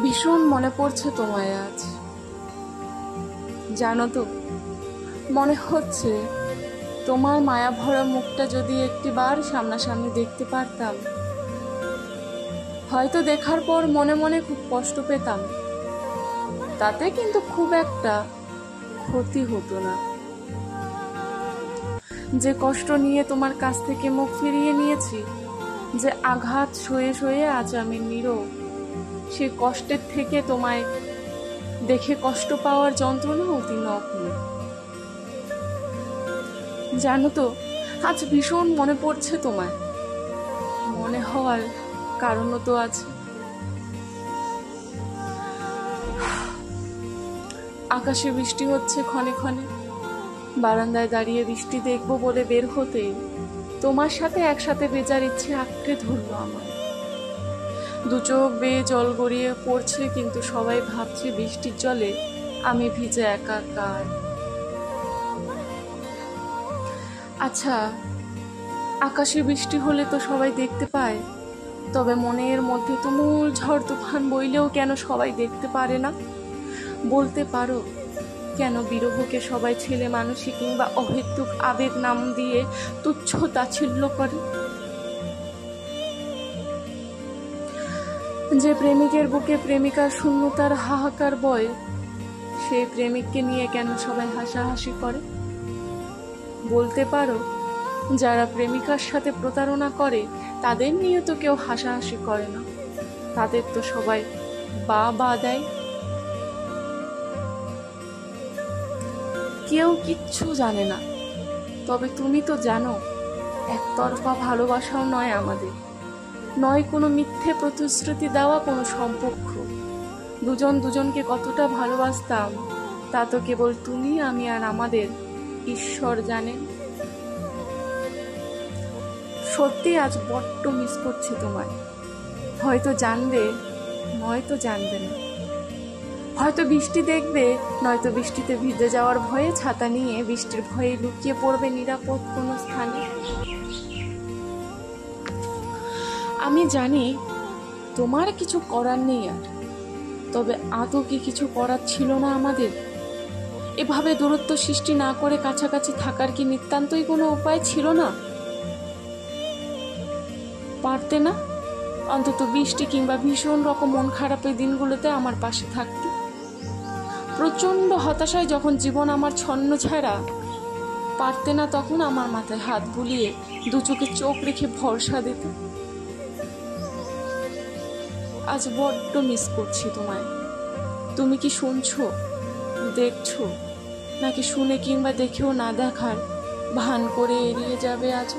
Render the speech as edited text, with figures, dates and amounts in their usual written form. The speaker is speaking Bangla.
ভীষণ মনে পড়ছে তোমায় আজ। জানো তো, মনে হচ্ছে তোমার মায়া ভরা মুখটা যদি একটিবার সামনাসামনি দেখতে পারতাম, হয়তো দেখার পর মনে মনে খুব কষ্ট পেতাম, তাতে কিন্তু খুব একটা ক্ষতি হতো না। যে কষ্ট নিয়ে তোমার কাছ থেকে মুখ ফিরিয়ে নিয়েছি, যে আঘাত সয়ে সয়ে আজ আমি নীরব, সে কষ্টের থেকে তোমায় দেখে কষ্ট পাওয়ার যন্ত্রণা অতি নগ্ন। জানো তো, আজ ভীষণ মনে পড়ছে তোমায়। মনে হওয়ার কারণও তো আছে। আকাশে বৃষ্টি হচ্ছে ক্ষণে ক্ষণে। বারান্দায় দাঁড়িয়ে বৃষ্টি দেখবো বলে বের হতেই তোমার সাথে একসাথে বেজার ইচ্ছে আঁকড়ে ধরলো আমার। দু চোখ বেয়ে জল গড়িয়ে পড়ছে, কিন্তু সবাই ভাবছে বৃষ্টির জলে আমি ভিজে একাকার। আচ্ছা, আকাশে বৃষ্টি হলে তো সবাই দেখতে পায়, তবে মনের মধ্যে তুমুল ঝড় তুফান বইলেও কেন সবাই দেখতে পারে না? বলতে পারো কেন বিরহকে সবাই ছেলে মানুষই কিংবা অহেতুক আবেগ নাম দিয়ে তুচ্ছ তাচ্ছিল্য করে? যে প্রেমিকের বুকে প্রেমিকার শূন্যতার হাহাকার বয়, সেই প্রেমিককে নিয়ে কেন সবাই হাসাহাসি করে? বলতে পারো যারা প্রেমিকার সাথে প্রতারণা করে তাদের নিয়ে তো কেউ হাসাহাসি করে না, তাদের তো সবাই বা দেয়। কেউ কিচ্ছু জানে না, তবে তুমি তো জানো, একতরফা ভালোবাসাও নয় আমাদের, নয় কোনো মিথ্যে প্রতিশ্রুতি দেওয়া কোনো সম্পর্ক। দুজন দুজনকে কতটা ভালোবাসতাম তা তো কেবল তুমি, আমি আর আমাদের ঈশ্বর জানেন। সত্যি আজ বড্ড মিস করছি তোমায়। হয়তো জানবে, নয়তো জানবে না। হয়তো বৃষ্টি দেখবে, নয়তো বৃষ্টিতে ভিজে যাওয়ার ভয়ে ছাতা নিয়ে বৃষ্টির ভয়ে লুকিয়ে পড়বে নিরাপদ কোনো স্থানে। আমি জানি তোমার কিছু করার নেই আর, তবে আদৌ কি কিছু করার ছিল না আমাদের? এভাবে দূরত্ব সৃষ্টি না করে কাছাকাছি থাকার কি নিতান্তই কোনো উপায় ছিল না? পারতে না অন্তত বৃষ্টি কিংবা ভীষণ রকম মন খারাপের দিনগুলোতে আমার পাশে থাকতে? প্রচন্ড হতাশায় যখন জীবন আমার ছন্ন ছাড়া, পারতে না তখন আমার মাথায় হাত বুলিয়ে দু চোখে চোখ রেখে ভরসা দিতে? আজ বড্ড মিস করছি তোমায়। তুমি কি শুনছো, দেখছো, নাকি শুনে কিংবা দেখেও না দেখার ভান করে এড়িয়ে যাবে আজ?